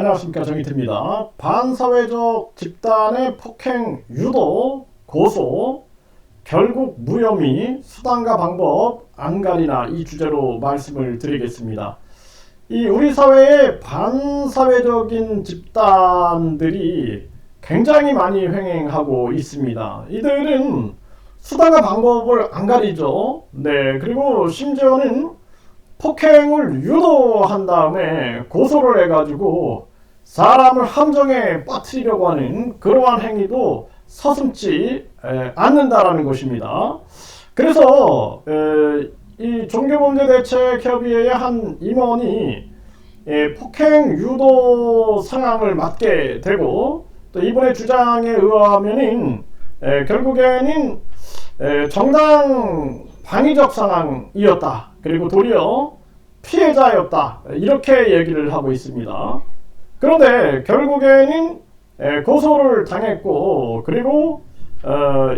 안녕하십니까, 정의태입니다. 반사회적 집단의 폭행, 유도, 고소, 결국 무혐의, 수단과 방법, 안간이나 이 주제로 말씀을 드리겠습니다. 이 우리 사회의 반사회적인 집단들이 굉장히 많이 횡행하고 있습니다. 이들은 수단과 방법을 안 가리죠. 네, 그리고 심지어는 폭행을 유도한 다음에 고소를 해가지고 사람을 함정에 빠뜨리려고 하는 그러한 행위도 서슴지 않는다라는 것입니다. 그래서 이 종교범죄대책협의회의 한 임원이 폭행 유도 상황을 맡게 되고, 또 이분의 주장에 의하면은 결국에는 정당 방위적 상황이었다, 그리고 도리어 피해자였다, 이렇게 얘기를 하고 있습니다. 그런데 결국에는 고소를 당했고, 그리고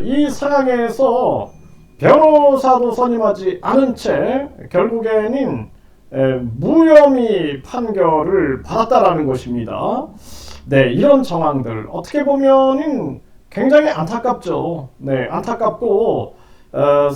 이 상황에서 변호사도 선임하지 않은 채 결국에는 무혐의 판결을 받았다라는 것입니다. 네, 이런 정황들 어떻게 보면은 굉장히 안타깝죠. 네, 안타깝고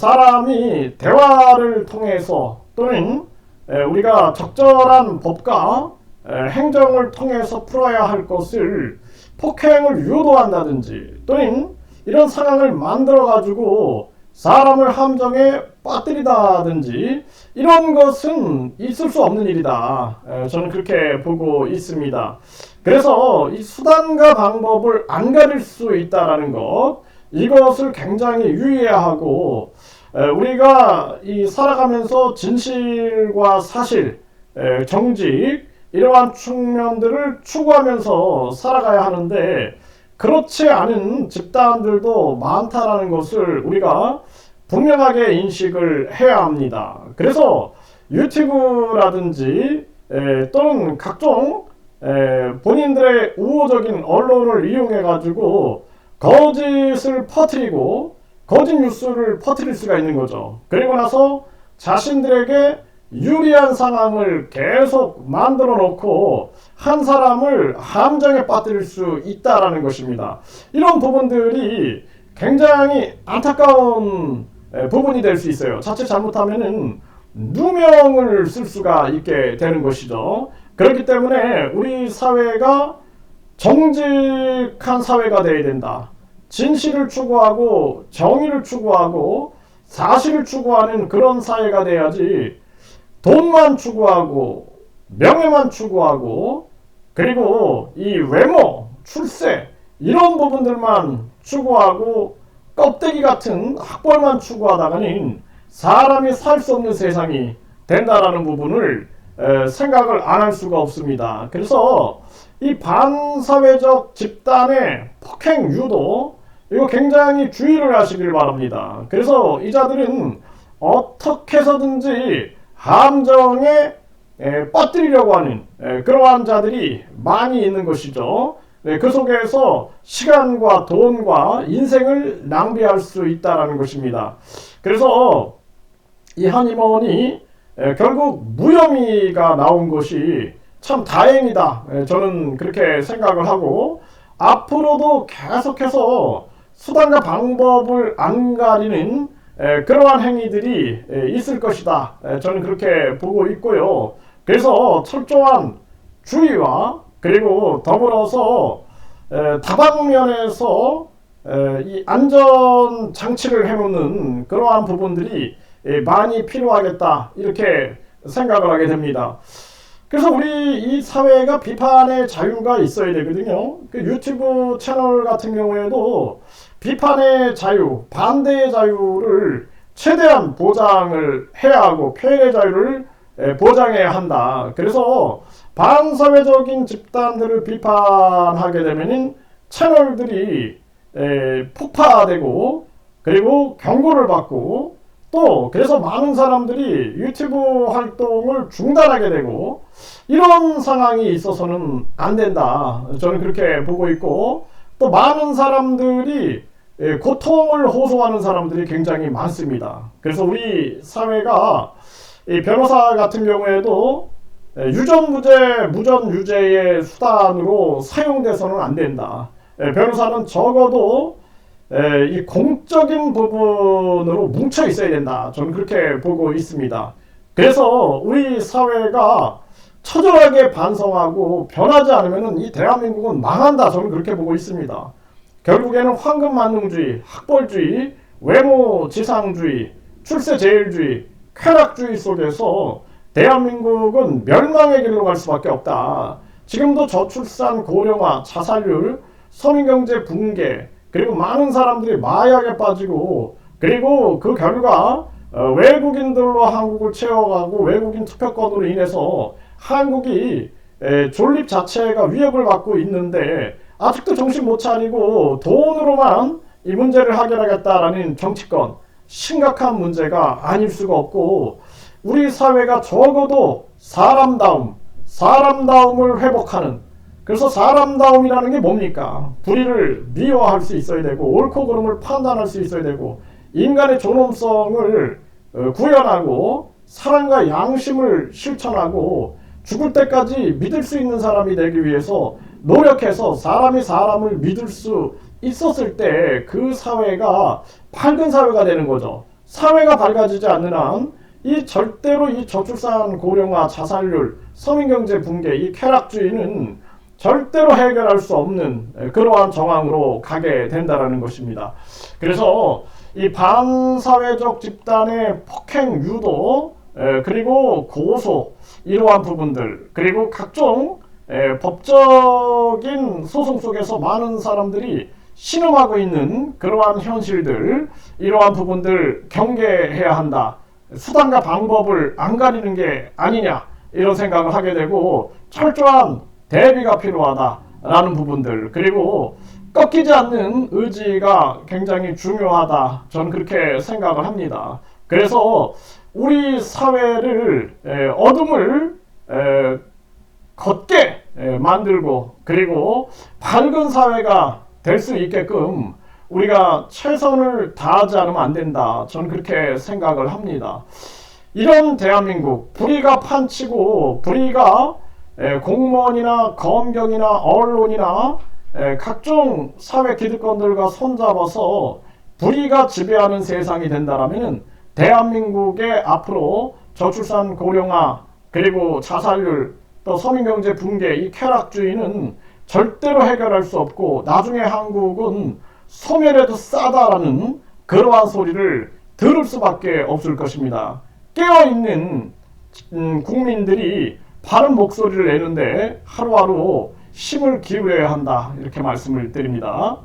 사람이 대화를 통해서 또는 우리가 적절한 법과 행정을 통해서 풀어야 할 것을 폭행을 유도한다든지 또는 이런 상황을 만들어 가지고 사람을 함정에 빠뜨리다든지 이런 것은 있을 수 없는 일이다. 저는 그렇게 보고 있습니다. 그래서 이 수단과 방법을 안 가릴 수 있다라는 것, 이것을 굉장히 유의해야 하고, 우리가 이 살아가면서 진실과 사실, 정직, 이러한 측면들을 추구하면서 살아가야 하는데, 그렇지 않은 집단들도 많다라는 것을 우리가 분명하게 인식을 해야 합니다. 그래서 유튜브라든지 또는 각종 본인들의 우호적인 언론을 이용해 가지고 거짓을 퍼뜨리고 거짓 뉴스를 퍼뜨릴 수가 있는 거죠. 그리고 나서 자신들에게 유리한 상황을 계속 만들어 놓고 한 사람을 함정에 빠뜨릴 수 있다라는 것입니다. 이런 부분들이 굉장히 안타까운 부분이 될 수 있어요. 자칫 잘못하면은 누명을 쓸 수가 있게 되는 것이죠. 그렇기 때문에 우리 사회가 정직한 사회가 되어야 된다. 진실을 추구하고 정의를 추구하고 사실을 추구하는 그런 사회가 돼야지, 돈만 추구하고 명예만 추구하고 그리고 이 외모, 출세 이런 부분들만 추구하고 껍데기 같은 학벌만 추구하다가는 사람이 살 수 없는 세상이 된다라는 부분을 생각을 안 할 수가 없습니다. 그래서 이 반사회적 집단의 폭행 유도, 이거 굉장히 주의를 하시길 바랍니다. 그래서 이 자들은 어떻게 해서든지 함정에 빠뜨리려고 하는 그러한 자들이 많이 있는 것이죠. 그 속에서 시간과 돈과 인생을 낭비할 수 있다는 것입니다. 그래서 이 한 임원이 결국 무혐의가 나온 것이 참 다행이다, 저는 그렇게 생각을 하고, 앞으로도 계속해서 수단과 방법을 안 가리는 그러한 행위들이 있을 것이다, 저는 그렇게 보고 있고요. 그래서 철저한 주의와 그리고 더불어서 다방면에서 이 안전 장치를 해놓는 그러한 부분들이 많이 필요하겠다, 이렇게 생각을 하게 됩니다. 그래서 우리 이 사회가 비판의 자유가 있어야 되거든요. 그 유튜브 채널 같은 경우에도 비판의 자유, 반대의 자유를 최대한 보장을 해야 하고 표현의 자유를 보장해야 한다. 그래서 반사회적인 집단들을 비판하게 되면은 채널들이 폭파되고 그리고 경고를 받고, 또 그래서 많은 사람들이 유튜브 활동을 중단하게 되고, 이런 상황이 있어서는 안 된다, 저는 그렇게 보고 있고, 또 많은 사람들이 고통을 호소하는 사람들이 굉장히 많습니다. 그래서 우리 사회가 이 변호사 같은 경우에도 유전무죄, 무전유죄의 수단으로 사용돼서는 안 된다. 변호사는 적어도 이 공적인 부분으로 뭉쳐 있어야 된다. 저는 그렇게 보고 있습니다. 그래서 우리 사회가 처절하게 반성하고 변하지 않으면 이 대한민국은 망한다. 저는 그렇게 보고 있습니다. 결국에는 황금만능주의, 학벌주의, 외모지상주의, 출세제일주의, 쾌락주의 속에서 대한민국은 멸망의 길로 갈 수밖에 없다. 지금도 저출산, 고령화, 자살률, 서민경제 붕괴, 그리고 많은 사람들이 마약에 빠지고, 그리고 그 결과 외국인들로 한국을 채워가고 외국인 투표권으로 인해서 한국이 존립 자체가 위협을 받고 있는데 아직도 정신 못 차리고 돈으로만 이 문제를 해결하겠다라는 정치권, 심각한 문제가 아닐 수가 없고, 우리 사회가 적어도 사람다움을 회복하는, 그래서 사람다움이라는 게 뭡니까? 불의를 미워할 수 있어야 되고, 옳고 그름을 판단할 수 있어야 되고, 인간의 존엄성을 구현하고 사랑과 양심을 실천하고 죽을 때까지 믿을 수 있는 사람이 되기 위해서 노력해서 사람이 사람을 믿을 수 있었을 때 그 사회가 밝은 사회가 되는 거죠. 사회가 밝아지지 않는 한 이 절대로 이 저출산, 고령화, 자살률, 서민경제 붕괴, 이 쾌락주의는 절대로 해결할 수 없는 그러한 정황으로 가게 된다는 것입니다. 그래서 이 반사회적 집단의 폭행 유도, 그리고 고소, 이러한 부분들, 그리고 각종 법적인 소송 속에서 많은 사람들이 신음하고 있는 그러한 현실들, 이러한 부분들 경계해야 한다. 수단과 방법을 안 가리는 게 아니냐, 이런 생각을 하게 되고, 철저한 대비가 필요하다라는 부분들, 그리고 꺾이지 않는 의지가 굉장히 중요하다. 저는 그렇게 생각을 합니다. 그래서 우리 사회를 어둠을 걷게 만들고, 그리고 밝은 사회가 될 수 있게끔 우리가 최선을 다하지 않으면 안 된다. 저는 그렇게 생각을 합니다. 이런 대한민국, 불의가 판치고 불의가 공무원이나 검경이나 언론이나 각종 사회 기득권들과 손잡아서 불의가 지배하는 세상이 된다라면 대한민국의 앞으로 저출산, 고령화, 그리고 자살률, 또 서민경제 붕괴, 이 쾌락주의는 절대로 해결할 수 없고 나중에 한국은 소멸해도 싸다라는 그러한 소리를 들을 수밖에 없을 것입니다. 깨어있는 국민들이 바른 목소리를 내는데 하루하루 힘을 기울여야 한다, 이렇게 말씀을 드립니다.